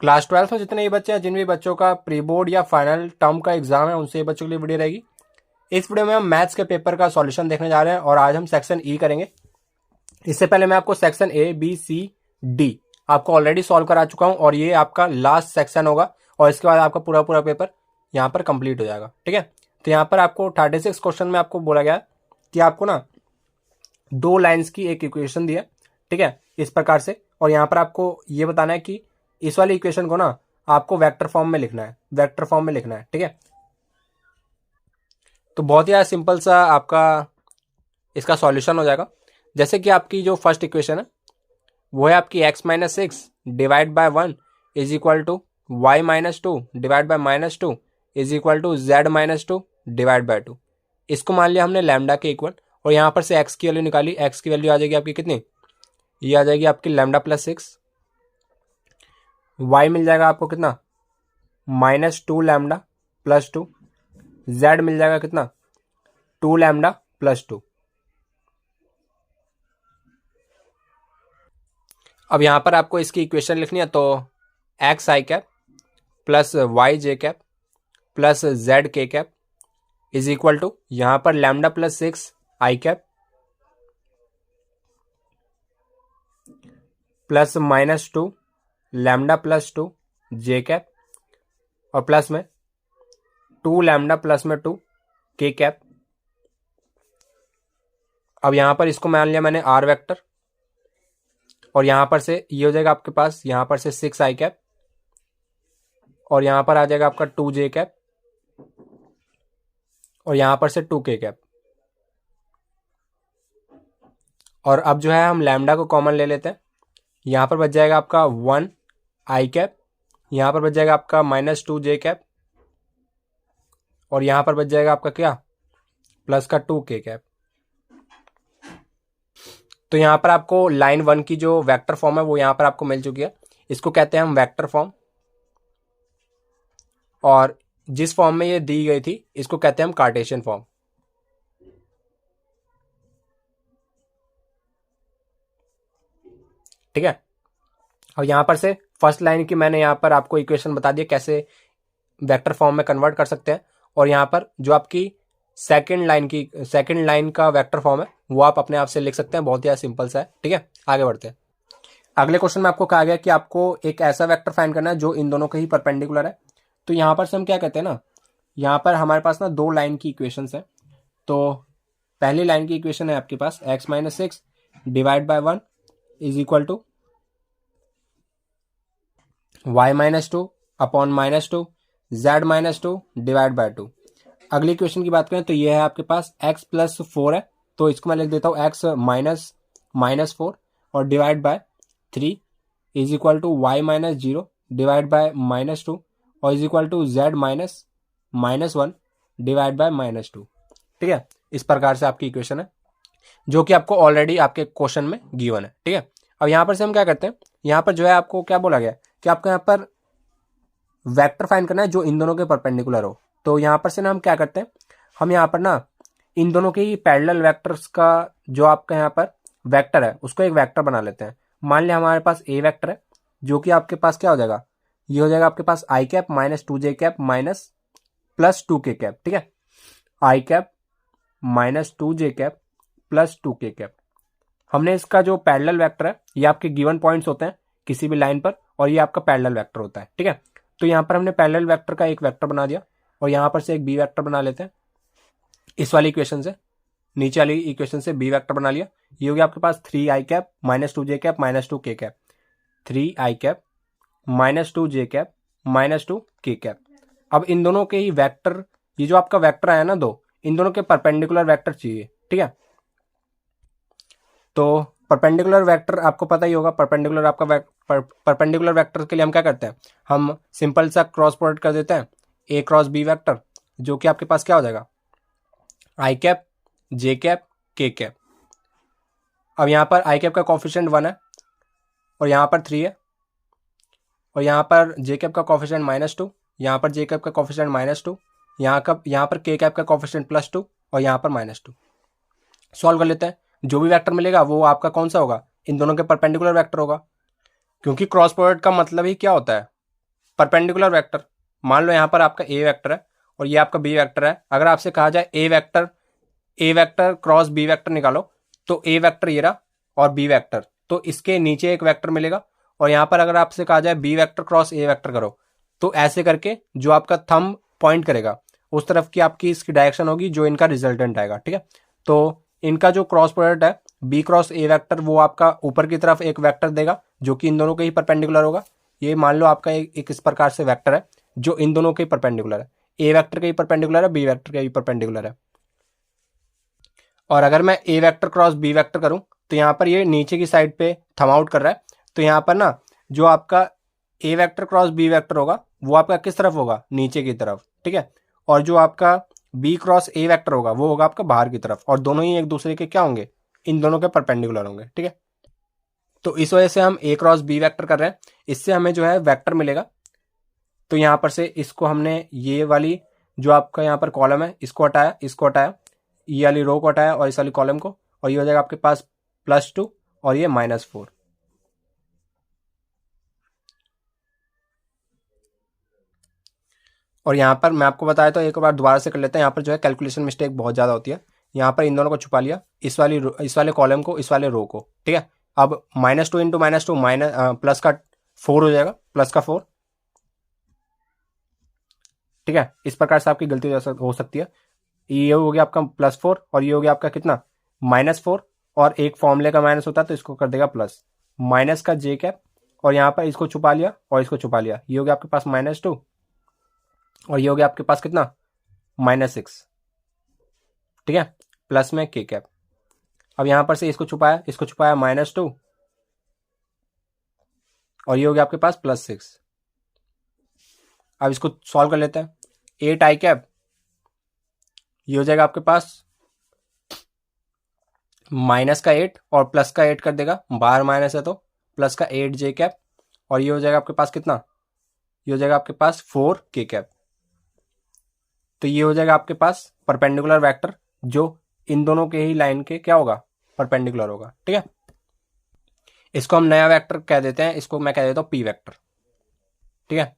Class 12th में जितने भी बच्चे हैं, जिन भी बच्चों का प्री बोर्ड या फाइनल टर्म का एग्जाम है, उनसे बच्चों के लिए वीडियो रहेगी। इस वीडियो में हम मैथ्स के पेपर का सॉल्यूशन देखने जा रहे हैं और आज हम सेक्शन ई करेंगे। इससे पहले मैं आपको section A B C D आपको ऑलरेडी सॉल्व करा चुका हूं और ये आपका लास्ट सेक्शन होगा और इसके बाद आपका पूरा पूरा पेपर यहाँ पर कंप्लीट हो जाएगा। ठीक है, तो यहाँ पर आपको 36 क्वेश्चन में आपको बोला गया कि आपको ना 2 लाइन्स की एक इक्वेशन दी है। ठीक है, इस प्रकार से, और यहाँ पर आपको ये बताना है कि इस वाली इक्वेशन को ना आपको वेक्टर फॉर्म में लिखना है, वेक्टर फॉर्म में लिखना है। ठीक है, तो बहुत ही सिंपल सा आपका इसका सॉल्यूशन हो जाएगा। जैसे कि आपकी जो फर्स्ट इक्वेशन है वो है आपकी x-6 divide by 1 is equal to y-2 divide by -2 is equal to z-2 divide by 2। इसको मान लिया हमने लैम्डा के इक्वल, और यहाँ पर से x की वैल्यू निकाली। x की वैल्यू आ जाएगी आपकी कितनी, ये आ जाएगी आपकी λ+6। y मिल जाएगा आपको कितना, -2 λ+2। z मिल जाएगा कितना, 2 λ+2। अब यहाँ पर आपको इसकी इक्वेशन लिखनी है, तो xi plus yj plus zk is equal to यहाँ पर λ+6 i प्लस -2 λ+2 j और प्लस में 2 λ+2 k। अब यहाँ पर इसको मान लिया मैंने r वेक्टर, और यहाँ पर से ये हो जाएगा आपके पास, यहाँ पर से 6i और यहाँ पर आ जाएगा आपका 2j और यहाँ पर से 2k। और अब जो है हम लैम्डा को कॉमन ले लेते हैं। यहाँ पर बच जाएगा आपका 1i, यहाँ पर बच जाएगा आपका -2j और यहाँ पर बच जाएगा आपका क्या, प्लस का 2k। तो यहाँ पर आपको लाइन 1 की जो वेक्टर फॉर्म है वो यहाँ पर आपको मिल चुकी है। इसको कहते हैं हम वेक्टर फॉर्म, और जिस फॉर्म में ये दी गई थी इसको कहते हैं हम कार्टेशियन फॉर्म। ठीक है, और यहाँ पर से फर्स्ट लाइन की मैंने यहाँ पर आपको इक्वेशन बता दी कैसे वेक्टर फॉर्म में कन्वर्ट कर सकते हैं, और यहाँ पर जो आपकी सेकंड लाइन का वेक्टर फॉर्म है वो आप अपने आप से लिख सकते हैं। बहुत ही सिंपल सा है। ठीक है, आगे बढ़ते हैं। अगले क्वेश्चन में आपको कहा गया कि आपको एक ऐसा वेक्टर फाइंड करना है जो इन दोनों के ही परपेंडिकुलर है। तो यहाँ पर से हम क्या कहते हैं ना, यहाँ पर हमारे पास ना 2 लाइन की इक्वेशंस है। तो पहली लाइन की इक्वेशन है आपके पास x-6 divide by 1 is equal to y-2 upon -2 z-2 divide by 2। अगली इक्वेशन की बात करें तो ये है आपके पास x+4 है, तो इसको मैं लिख देता हूँ x-4 और divide by 3 is equal to y-0 divide by -2 और is equal to z-1 divide by -2। ठीक है, इस प्रकार से आपकी इक्वेशन है जो कि आपको ऑलरेडी आपके क्वेश्चन में गिवन है। ठीक है, अब यहाँ पर से हम क्या करते हैं, यहाँ पर जो है आपको क्या बोला गया कि आपको यहाँ पर वेक्टर फाइंड करना है जो इन दोनों के परपेंडिकुलर हो। तो यहाँ पर से ना हम क्या करते हैं, हम यहाँ पर ना इन दोनों के ही पैरेलल वेक्टर्स का जो आपका यहाँ पर वेक्टर है उसको एक वेक्टर बना लेते हैं। मान लिया हमारे पास ए वेक्टर है जो कि आपके पास क्या हो जाएगा, ये हो जाएगा आपके पास i -2j प्लस 2k। ठीक है, i -2j प्लस 2k। हमने इसका जो पैरेलल वेक्टर है ये आपके गिवन पॉइंट्स होते हैं किसी भी लाइन पर, और ये आपका पैरेलल वेक्टर होता है। ठीक है, तो यहाँ पर हमने पैरेलल वेक्टर का एक वेक्टर बना दिया और यहाँ पर से एक बी वेक्टर बना लेते हैं। इस वाली इक्वेशन से, नीचे वाली इक्वेशन से बी वेक्टर बना लिया। ये हो गया आपके पास 3i -2j -2k 3i -2j -2k। अब इन दोनों के ही वेक्टर, ये जो आपका वेक्टर आया ना 2, इन दोनों के परपेंडिकुलर वेक्टर चाहिए। ठीक है, तो परपेंडिकुलर वेक्टर आपको पता ही होगा, परपेंडिकुलर वेक्टर के लिए हम क्या करते हैं, हम सिंपल सा क्रॉस प्रोडक्ट कर देते हैं a क्रॉस b वेक्टर, जो कि आपके पास क्या हो जाएगा i j k। अब यहाँ पर i का कोफिशिएंट 1 है और यहाँ पर 3 है, और यहाँ पर j का कोफिशिएंट -2, यहाँ पर j का कोफिशिएंट -2, यहाँ पर k का कोफिशिएंट +2 और यहाँ पर -2। सॉल्व कर लेते हैं। जो भी वेक्टर मिलेगा वो आपका कौन सा होगा, इन दोनों के परपेंडिकुलर वेक्टर होगा, क्योंकि क्रॉस प्रोडक्ट का मतलब ही क्या होता है, परपेंडिकुलर वेक्टर, मान लो यहाँ पर आपका ए वेक्टर है और ये आपका बी वेक्टर है। अगर आपसे कहा जाए ए वेक्टर क्रॉस बी वेक्टर निकालो, तो ए वेक्टर ये रहा और बी वेक्टर, तो इसके नीचे एक वेक्टर मिलेगा। और यहाँ पर अगर आपसे कहा जाए B vector cross A vector करो, तो ऐसे करके जो आपका थंब पॉइंट करेगा उस तरफ की आपकी इसकी डायरेक्शन होगी जो इनका रिजल्टेंट आएगा। ठीक है, तो इनका जो क्रॉस प्रोडक्ट है बी क्रॉस ए वेक्टर, वो आपका ऊपर की तरफ एक वेक्टर देगा जो कि इन दोनों के ही परपेंडिकुलर होगा। ये मान लो आपका एक इस प्रकार से वेक्टर है जो इन दोनों के परपेंडिकुलर है, ए वेक्टर के ही परपेंडिकुलर है, बी वेक्टर के ही परपेंडिकुलर है। और अगर मैं ए वेक्टर क्रॉस बी वेक्टर करूं, तो यहाँ पर ये नीचे की साइड पे थम आउट कर रहा है, तो यहाँ पर ना जो आपका ए वेक्टर क्रॉस बी वेक्टर होगा वो आपका किस तरफ होगा, नीचे की तरफ। ठीक है, और जो आपका बी क्रॉस ए वेक्टर होगा वो होगा आपका बाहर की तरफ, और दोनों ही एक दूसरे के क्या होंगे, इन दोनों के परपेंडिकुलर होंगे। ठीक है, तो इस वजह से हम ए क्रॉस बी वेक्टर कर रहे हैं, इससे हमें जो है वेक्टर मिलेगा। तो यहाँ पर से इसको हमने ये वाली जो आपका यहाँ पर कॉलम है इसको हटाया, इसको हटाया, ये वाली रो को हटाया और इस वाली कॉलम को, और ये हो जाएगा आपके पास +2 और ये -4। और यहाँ पर मैं आपको बताया तो एक बार दोबारा से कर लेते हैं, यहाँ पर जो है कैलकुलेशन मिस्टेक बहुत ज़्यादा होती है। यहाँ पर इन दोनों को छुपा लिया, इस वाले कॉलम को, इस वाले रो को। ठीक है, अब -2 इंटू -2 प्लस का 4 हो जाएगा, प्लस का 4। ठीक है, इस प्रकार से आपकी गलती हो सकती है। ये हो गया आपका +4 और ये हो गया आपका कितना, -4, और एक फॉर्मूले का माइनस होता है तो इसको कर देगा प्लस, माइनस का जे कैप, और यहाँ पर इसको छुपा लिया और इसको छुपा लिया। ये हो गया आपके पास -2 और ये हो गया आपके पास कितना, -6। ठीक है, प्लस में के कैप। अब यहां पर से इसको छुपाया -2 और ये हो गया आपके पास +6। अब इसको सॉल्व कर लेते हैं। 8 आई कैप, ये हो जाएगा आपके पास -8 और +8 कर देगा, बाहर माइनस है तो प्लस का 8 जे कैप, और ये हो जाएगा आपके पास कितना, ये हो जाएगा आपके पास 4 के कैप। तो ये हो जाएगा आपके पास परपेंडिकुलर वेक्टर जो इन दोनों के ही लाइन के क्या होगा, परपेंडिकुलर होगा। ठीक है, इसको हम नया वेक्टर कह देते हैं, इसको मैं कह देता हूं पी वेक्टर। ठीक है,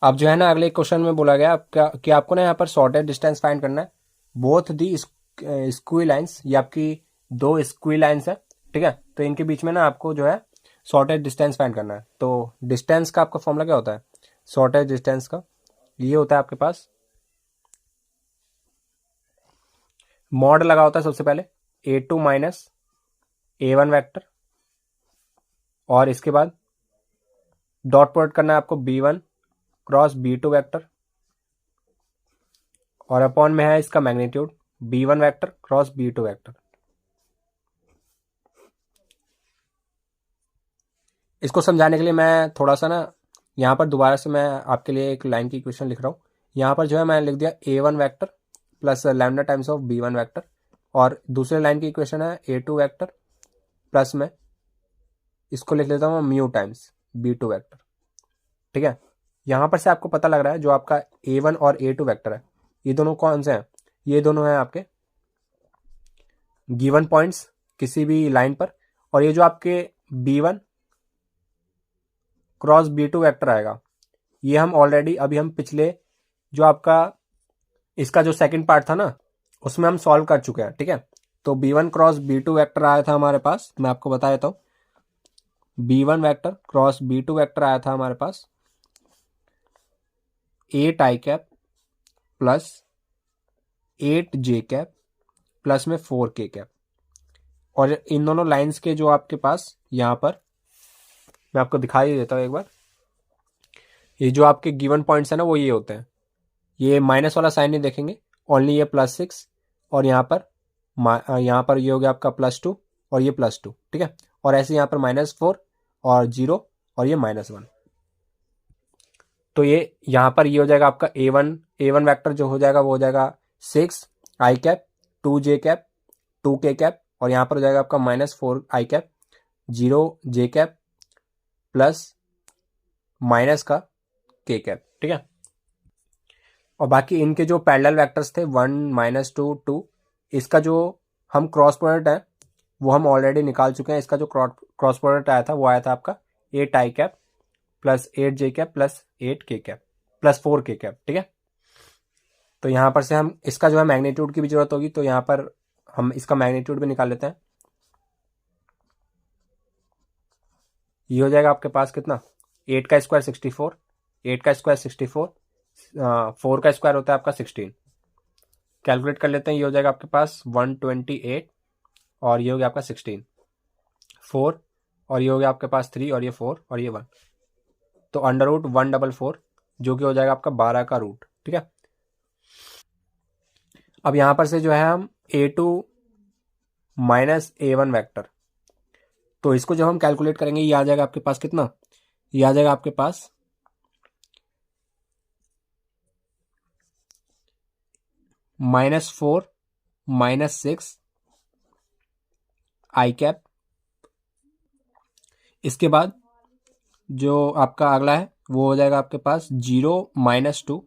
अब जो है ना अगले क्वेश्चन में बोला गया कि आपको ना यहाँ पर शॉर्टेस्ट डिस्टेंस फाइंड करना है। बोथ दी स्क्वी लाइंस, ये आपकी दो स्क्वी लाइंस है। ठीक है, तो इनके बीच में ना आपको जो है शॉर्टेस्ट डिस्टेंस फाइंड करना है। तो डिस्टेंस का आपका फॉर्मूला क्या होता है, शॉर्टेस्ट डिस्टेंस का ये होता है आपके पास, मॉड लगा होता है सबसे पहले A2 माइनस A1 वेक्टर, और इसके बाद डॉट प्रोडक्ट करना है आपको B1 क्रॉस B2 वेक्टर, और अपॉन में है इसका magnitude B1 vector cross B2 vector. इसको समझाने के लिए मैं थोड़ा सा ना यहाँ पर दोबारा से मैं आपके लिए एक लाइन की इक्वेशन लिख रहा हूँ। यहाँ पर जो है मैंने लिख दिया A1 vector plus lambda times of B1 vector, और दूसरे लाइन की इक्वेशन है A2 वेक्टर प्लस में इसको लिख लेता हूँ म्यू टाइम्स B2 वेक्टर। ठीक है, यहाँ पर से आपको पता लग रहा है जो आपका A1 और A2 वेक्टर है ये दोनों कौन से हैं, ये दोनों हैं आपके गिवन पॉइंट्स किसी भी लाइन पर, और ये जो आपके B1 क्रॉस B2 वेक्टर आएगा ये हम ऑलरेडी अभी हम पिछले जो आपका इसका जो सेकंड पार्ट था ना उसमें हम सॉल्व कर चुके हैं। ठीक है, तो B1 क्रॉस B2 वेक्टर आया था हमारे पास, मैं आपको बता देता हूँ, B1 vector cross B2 vector आया था हमारे पास 8 i cap plus 8 J cap plus में 4 के कैप। और इन दोनों लाइंस के जो आपके पास यहाँ पर मैं आपको दिखाई देता हूँ एक बार, ये जो आपके गिवन पॉइंट्स है ना वो ये होते हैं, ये माइनस वाला साइन नहीं देखेंगे, ओनली ये +6, और यहाँ पर ये हो गया आपका +2 और ये +2। ठीक है, और ऐसे यहाँ पर -4 और 0 और ये -1। तो ये यहाँ पर ये हो जाएगा आपका A1 वेक्टर जो हो जाएगा वो हो जाएगा 6 आई कैप 2 जे कैप 2 के कैप, और यहाँ पर हो जाएगा आपका -4 आई कैप 0 जे कैप प्लस माइनस का के कैप। ठीक है, और बाकी इनके जो पैरेलल वेक्टर्स थे 1 -2 2, इसका जो हम क्रॉस प्रोडक्ट है वो हम ऑलरेडी निकाल चुके हैं। इसका जो क्रॉस प्रोडक्ट आया था वो आया था आपका 8 i cap plus 8j cap plus 8k cap plus 4k cap, ठीक है। तो यहाँ पर से हम इसका जो है मैग्नीट्यूड की भी जरूरत होगी, तो यहाँ पर हम इसका मैग्नीट्यूड भी निकाल लेते हैं। ये हो जाएगा आपके पास कितना, 8 का स्क्वायर 64, 8 का स्क्वायर 64, 4 का स्क्वायर होता है आपका 16। कैलकुलेट कर लेते हैं, ये हो जाएगा आपके पास 128 और ये हो गया आपका 16, 4 और ये हो गया आपके पास 3 और ये 4 और ये 1, तो अंडर रूट 144 जो कि हो जाएगा आपका 12 का रूट, ठीक है। अब यहाँ पर से जो है हम a2 माइनस a1 वेक्टर, तो इसको जब हम कैलकुलेट करेंगे ये आ जाएगा आपके पास कितना, ये आ जाएगा आपके पास -4 -6 i कैप। इसके बाद जो आपका अगला है वो हो जाएगा आपके पास 0 -2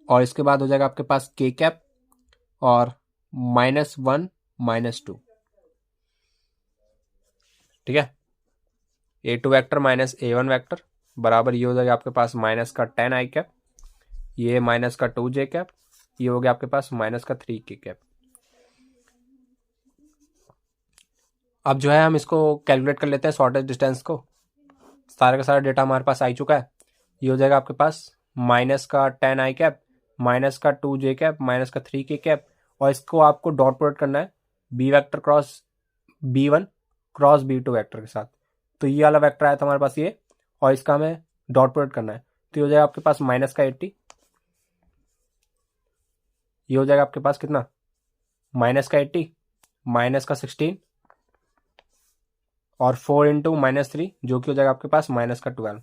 और इसके बाद हो जाएगा आपके पास k कैप और -1 -2, ठीक है। a2 vector minus a1 vector बराबर ये हो जाएगा आपके पास माइनस का 10 i कैप, ये माइनस का 2j कैप, ये हो गया आपके पास माइनस का 3k कैप। अब जो है हम इसको कैलकुलेट कर लेते हैं शॉर्टेज डिस्टेंस को। सारा का सारा डेटा हमारे पास आ चुका है। ये हो जाएगा आपके पास माइनस का 10 i कैप माइनस का 2j कैप माइनस का 3k कैप, और इसको आपको डॉट प्रोडक्ट करना है b vector cross b1 cross b2 vector के साथ। तो ये वाला वेक्टर आया था हमारे पास ये, और इसका हमें डॉट प्रोडक्ट करना है। तो ये हो जाएगा आपके पास माइनस का 80, ये हो जाएगा आपके पास कितना, माइनस का 80 माइनस का 16 और 4 इंटू -3 जो कि हो जाएगा आपके पास माइनस का 12।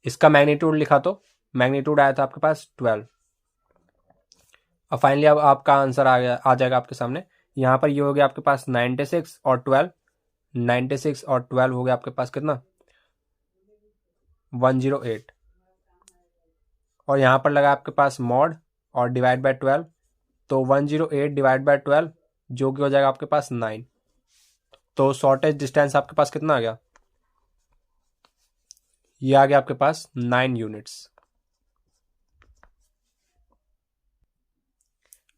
इसका मैग्नीट्यूड लिखा तो मैग्नीट्यूड आया था आपके पास 12। अब फाइनली अब आपका आंसर आ जाएगा आपके सामने। यहाँ पर ये हो गया आपके पास 96 और 12, 96 और 12 हो गया आपके पास कितना, 108, और यहाँ पर लगा आपके पास मॉड और डिवाइड बाय 12, तो 108 डिवाइड बाय 12 जो कि हो जाएगा आपके पास 9। तो शॉर्टेज डिस्टेंस आपके पास कितना आ गया, ये आ गया आपके पास 9 यूनिट्स।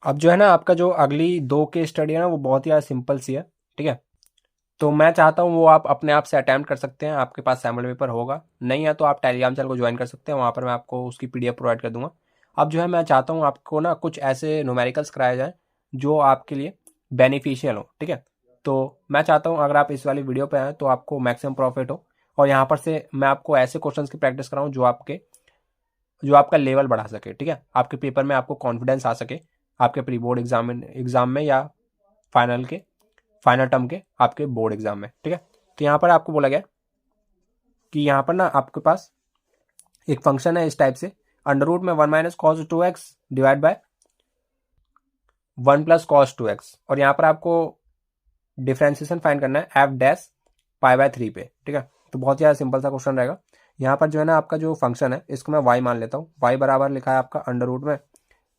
अब जो है ना आपका जो अगली 2 केस स्टडी है ना वो बहुत ही ज़्यादा सिंपल सी है, ठीक है। तो मैं चाहता हूँ वो आप अपने आप से अटैम्प्ट कर सकते हैं, आपके पास सैम्पल पेपर होगा, नहीं है तो आप टेलीग्राम चैनल को ज्वाइन कर सकते हैं, वहाँ पर मैं आपको उसकी PDF प्रोवाइड कर दूंगा। अब जो है मैं चाहता हूँ आपको ना कुछ ऐसे न्यूमेरिकल्स कराए जाएँ जो आपके लिए बेनिफिशियल हो, ठीक है। तो मैं चाहता हूँ अगर आप इस वाली वीडियो पे आएँ तो आपको मैक्सिमम प्रॉफिट हो, और यहाँ पर से मैं आपको ऐसे क्वेश्चंस की प्रैक्टिस कराऊँ जो आपका लेवल बढ़ा सके, ठीक है। आपके पेपर में आपको कॉन्फिडेंस आ सके, आपके प्री बोर्ड एग्जाम में या फाइनल टर्म के आपके बोर्ड एग्जाम में, ठीक है। तो यहाँ पर आपको बोला गया कि यहाँ पर ना आपके पास एक फंक्शन है इस टाइप से, अंडर रूट में 1 minus cos 2x divide by 1 plus cos 2x, और यहाँ पर आपको डिफ्रेंसिएशन फाइंड करना है एफ डैश पाई बाय 3 पे, ठीक है। तो बहुत ज़्यादा सिंपल सा क्वेश्चन रहेगा। यहाँ पर जो है ना आपका जो फंक्शन है इसको मैं y मान लेता हूँ, y बराबर लिखा है आपका अंडर रूट में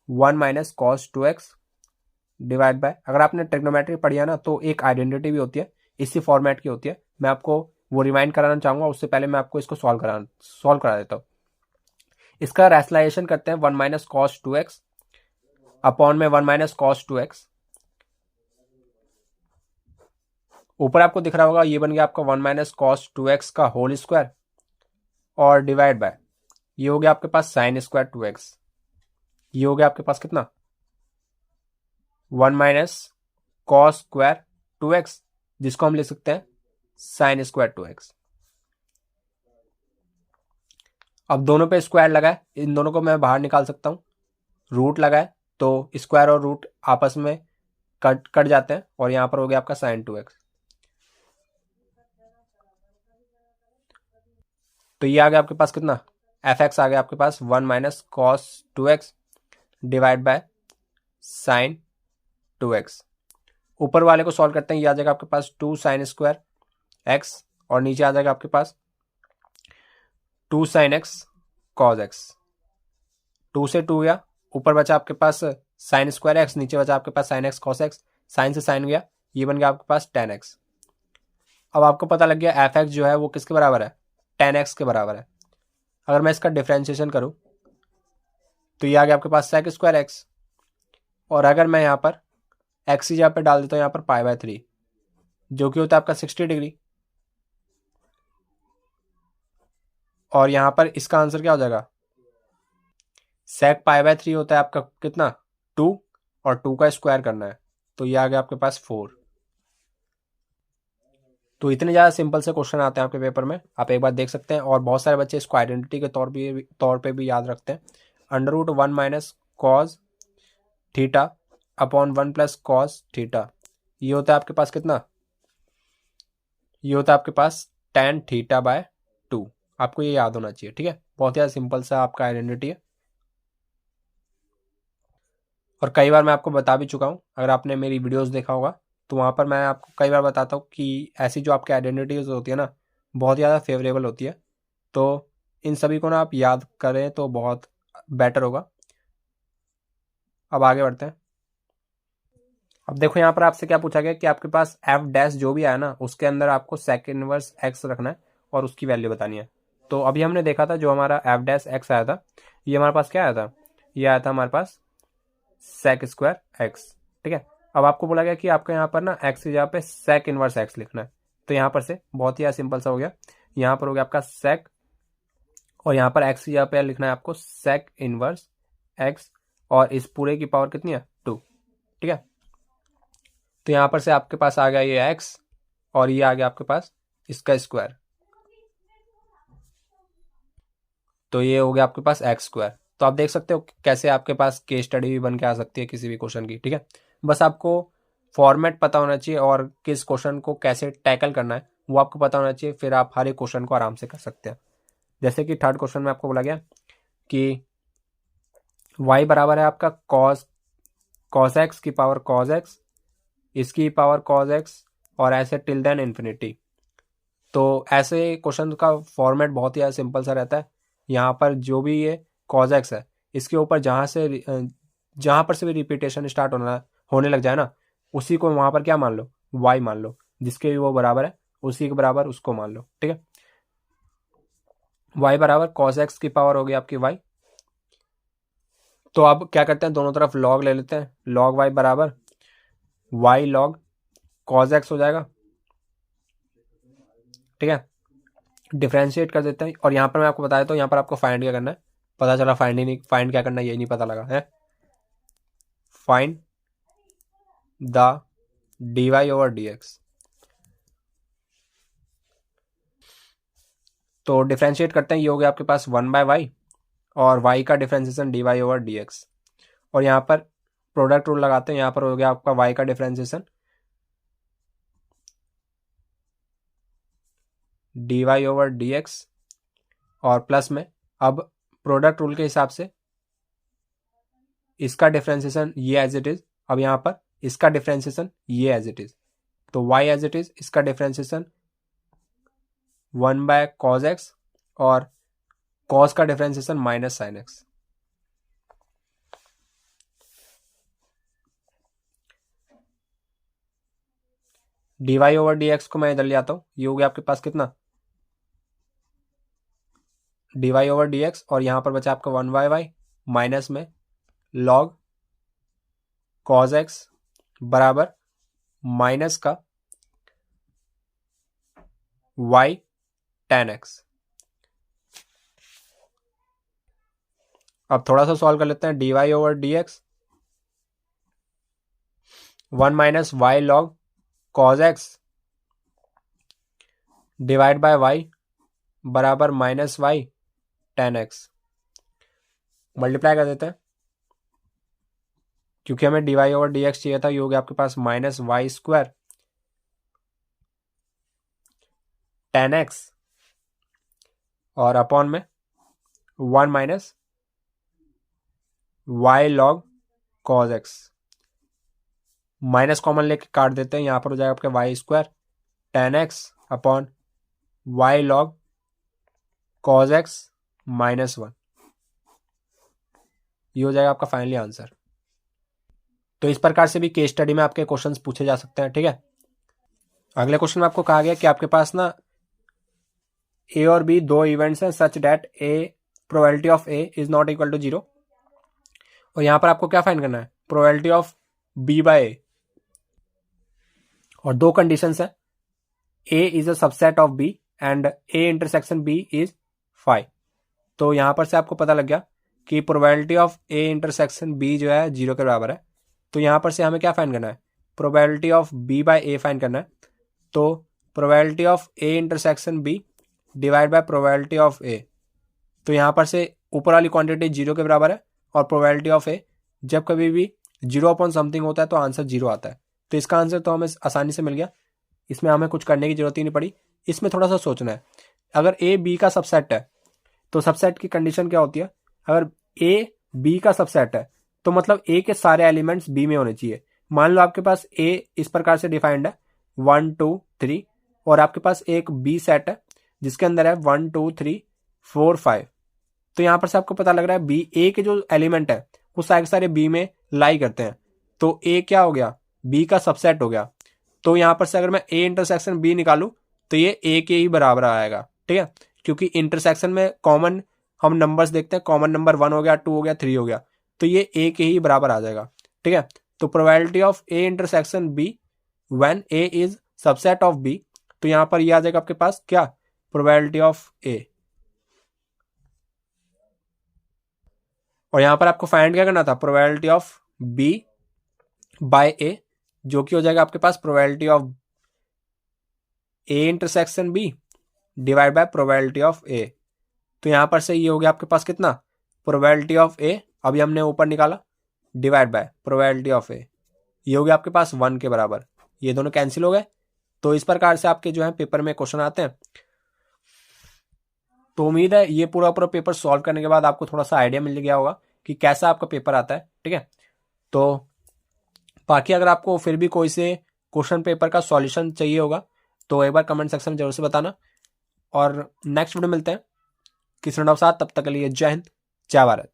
1 minus cos 2x divide by, अगर आपने ट्रिग्नोमेट्री पढ़ी है ना तो एक आइडेंटिटी भी होती है, इसी फॉर्मेट की होती है। मैं आपको वो रिमाइंड कराना चाहूंगा, उससे पहले मैं आपको इसको सॉल्व करा देता हूँ। इसका रैशनलाइजेशन करते हैं 1 माइनस कॉस 2x अपॉन में 1 माइनस कॉस 2x, ऊपर आपको दिख रहा होगा ये बन गया आपका 1 माइनस कॉस 2x का होल स्क्वायर, और डिवाइड बाय ये हो गया आपके पास साइन स्क्वायर 2x, ये हो गया आपके पास कितना 1 माइनस कॉस स्क्वायर 2x जिसको हम लिख सकते हैं साइन स्क्वायर 2x। अब दोनों पे स्क्वायर लगाए, इन दोनों को मैं बाहर निकाल सकता हूं, रूट लगाए तो स्क्वायर और रूट आपस में कट जाते हैं, और यहां पर हो गया आपका साइन 2x। तो ये आ गया आपके पास कितना, fx आ गया आपके पास 1 minus cos 2x divide by sine 2x। ऊपर वाले को सॉल्व करते हैं, ये आ जाएगा आपके पास 2 साइन स्क्वायर x, और नीचे आ जाएगा आपके पास 2 साइन x कॉस x। 2 से 2 या ऊपर बचा आपके पास साइन स्क्वायर एक्स, नीचे बचा आपके पास sine x cos x, sine से साइन गया, ये बन गया आपके पास टेन एक्स। अब आपको पता लग गया एफ एक्स जो है वो किसके बराबर है, टेन एक्स के बराबर है। अगर मैं इसका डिफ्रेंशिएशन करूं तो ये आ गया आपके पास सेक स्क्वायर एक्स, और अगर मैं यहाँ पर एक्स की जगह पे डाल देता हूँ यहाँ पर पाई बाय 3, जो कि होता है आपका 60 डिग्री, और यहाँ पर इसका आंसर क्या हो जाएगा, सेक पाई बाय 3 होता है आपका कितना 2, और 2 का स्क्वायर करना है, तो ये आ गया आपके पास 4। तो इतने ज़्यादा सिंपल से क्वेश्चन आते हैं आपके पेपर में, आप एक बार देख सकते हैं, और बहुत सारे बच्चे इसको आइडेंटिटी के तौर पे भी याद रखते हैं। √1 minus cos theta upon 1 plus cos theta, ये होता है आपके पास कितना, ये होता है आपके पास tan थीटा बाय 2। आपको ये याद होना चाहिए, ठीक है। बहुत ज़्यादा सिंपल सा आपका आइडेंटिटी है, और कई बार मैं आपको बता भी चुका हूँ, अगर आपने मेरी वीडियोस देखा होगा तो वहाँ पर मैं आपको कई बार बताता हूँ कि ऐसी जो आपकी आइडेंटिटीज होती है ना, बहुत ज़्यादा फेवरेबल होती है, तो इन सभी को ना आप याद करें तो बहुत बेटर होगा। अब आगे बढ़ते हैं। अब देखो यहाँ पर आपसे क्या पूछा गया कि आपके पास एफ डैश जो भी आया ना, उसके अंदर आपको सेक इनवर्स एक्स रखना है और उसकी वैल्यू बतानी है। तो अभी हमने देखा था जो हमारा एफ डैश एक्स आया था, ये हमारे पास क्या आया था, ये आया था हमारे पास सेक स्क्वायर एक्स, ठीक है। अब आपको बोला गया कि आपको यहाँ पर ना एक्स की जगह पे सेक इनवर्स एक्स लिखना है, तो यहाँ पर से बहुत ही सिंपल सा हो गया, यहाँ पर हो गया आपका सेक, और यहाँ पर एक्स की जगह पे लिखना है आपको सेक इनवर्स एक्स, और इस पूरे की पावर कितनी है 2, ठीक है। तो यहाँ पर से आपके पास आ गया ये एक्स, और ये आ गया आपके पास इसका स्क्वायर, तो ये हो गया आपके पास एक्स स्क्वायर। तो आप देख सकते हो कैसे आपके पास केस स्टडी भी बन के आ सकती है किसी भी क्वेश्चन की, ठीक है। बस आपको फॉर्मेट पता होना चाहिए और किस क्वेश्चन को कैसे टैकल करना है वो आपको पता होना चाहिए, फिर आप हर एक क्वेश्चन को आराम से कर सकते हैं। जैसे कि थर्ड क्वेश्चन में आपको बोला गया कि y बराबर है आपका कॉस एक्स की पावर कॉस एक्स, इसकी पावर कॉस एक्स, और ऐसे टिल देन इन्फिनिटी। तो ऐसे क्वेश्चन का फॉर्मेट बहुत ही सिंपल सा रहता है। यहाँ पर जो भी ये कॉस एक्स है, इसके ऊपर जहाँ पर से भी रिपीटेशन स्टार्ट होने लग जाए ना, उसी को वहाँ पर क्या मान लो, y मान लो, जिसके भी वो बराबर है उसी के बराबर उसको मान लो, ठीक है। y बराबर कॉस एक्स की पावर होगी आपकी y। तो अब क्या करते हैं, दोनों तरफ लॉग ले लेते हैं, लॉग y बराबर y लॉग कॉस एक्स हो जाएगा, ठीक है। डिफ्रेंशिएट कर देते हैं, और यहाँ पर मैं आपको बता देता हूँ यहाँ पर आपको फाइंड क्या करना है, पता चला फाइंड ही नहीं, फाइंड क्या करना है ये नहीं पता लगा है। Find the dy over dx, तो डिफ्रेंशिएट करते हैं, ये हो गया आपके पास 1/y, और y का डिफ्रेंशिएशन dy ओवर dx, और यहाँ पर प्रोडक्ट रूल लगाते हैं, यहाँ पर हो गया आपका y का डिफ्रेंशिएशन dy ओवर dx, और प्लस में अब प्रोडक्ट रूल के हिसाब से इसका डिफ्रेंशिएशन ये एज इट इज, अब यहाँ पर इसका डिफ्रेंशिएशन ये एज इट इज, तो y एज इट इज, इसका डिफ्रेंशिएशन 1/cos x, और cos का differentiation minus sine x. dy over dx को मैं इधर ले आता हूँ, ये हो गया आपके पास कितना dy ओवर dx, और यहाँ पर बचा आपका 1/y माइनस में log cos x बराबर माइनस का y tan x। अब थोड़ा सा सॉल्व कर लेते हैं, dy over dx 1 minus y log cos x divide by y बराबर minus y tan x, multiply कर देते हैं, क्योंकि हमें dy ओवर dx चाहिए था, ये हो गया आपके पास minus y square tan x, और अपॉन में 1 minus y log cos x, minus common लेके काट देते हैं, यहाँ पर हो जाएगा आपका y square tan x upon y log cos x -1, ये हो जाएगा आपका फाइनली आंसर। तो इस प्रकार से भी केस स्टडी में आपके क्वेश्चंस पूछे जा सकते हैं, ठीक है। अगले क्वेश्चन में आपको कहा गया कि आपके पास ना ए और बी दो इवेंट्स हैं such that A probability of A is not equal to 0, और यहां पर आपको क्या फाइंड करना है, probability of B by A, और दो कंडीशंस है, A is a subset of B and A intersection B is 5। तो यहां पर से आपको पता लग गया कि probability of A intersection B जो है 0 के बराबर है। तो यहां पर से हमें क्या फाइंड करना है, probability of B by A find करना है। तो probability of A intersection B divide by probability of A, तो यहां पर से ऊपर वाली क्वांटिटी 0 के बराबर है, और प्रोबेबिलिटी ऑफ ए जब कभी भी 0 अपॉन समथिंग होता है तो आंसर 0 आता है। तो इसका आंसर तो हमें आसानी से मिल गया, इसमें हमें कुछ करने की जरूरत ही नहीं पड़ी। इसमें थोड़ा सा सोचना है, अगर ए बी का सबसेट है तो सबसेट की कंडीशन क्या होती है, अगर ए बी का सबसेट है तो मतलब ए के सारे एलिमेंट्स बी में होने चाहिए। मान लो आपके पास ए इस प्रकार से डिफाइंड है 1 2 3, और आपके पास एक बी सेट है जिसके अंदर है 1 2 3 4 5। तो यहां पर से आपको पता लग रहा है बी ए के जो एलिमेंट है वो सारे बी में लाई करते हैं, तो ए क्या हो गया, बी का सबसेट हो गया। तो यहां पर से अगर मैं ए इंटरसेक्शन बी निकालू तो ये ए के ही बराबर आएगा, ठीक है, क्योंकि इंटरसेक्शन में कॉमन हम नंबर्स देखते हैं, कॉमन नंबर 1 हो गया 2 हो गया 3 हो गया, तो ये ए के ही बराबर आ जाएगा, ठीक है। तो probability of A intersection B when A is subset of B, तो यहां पर ये आ जाएगा आपके पास क्या, प्रोबेबिलिटी ऑफ ए। और यहां पर आपको फाइंड क्या करना था, probability of B by A, जो कि हो जाएगा आपके पास probability of A intersection B divide by probability of A. तो यहां पर से ये हो गया आपके पास कितना, प्रोबेबिलिटी ऑफ ए, अभी हमने ऊपर निकाला, डिवाइड बाय प्रोबेबिलिटी ऑफ ए, ये हो गया आपके पास 1 के बराबर, ये दोनों कैंसिल हो गए। तो इस प्रकार से आपके जो है पेपर में क्वेश्चन आते हैं। तो उम्मीद है ये पूरा पेपर सॉल्व करने के बाद आपको थोड़ा सा आइडिया मिल गया होगा कि कैसा आपका पेपर आता है, ठीक है। तो बाकी अगर आपको फिर भी कोई से क्वेश्चन पेपर का सॉल्यूशन चाहिए होगा तो एक बार कमेंट सेक्शन में जरूर से बताना, और नेक्स्ट वीडियो मिलते हैं किसी नए साथ, तब तक के लिए जय हिंद जय भारत।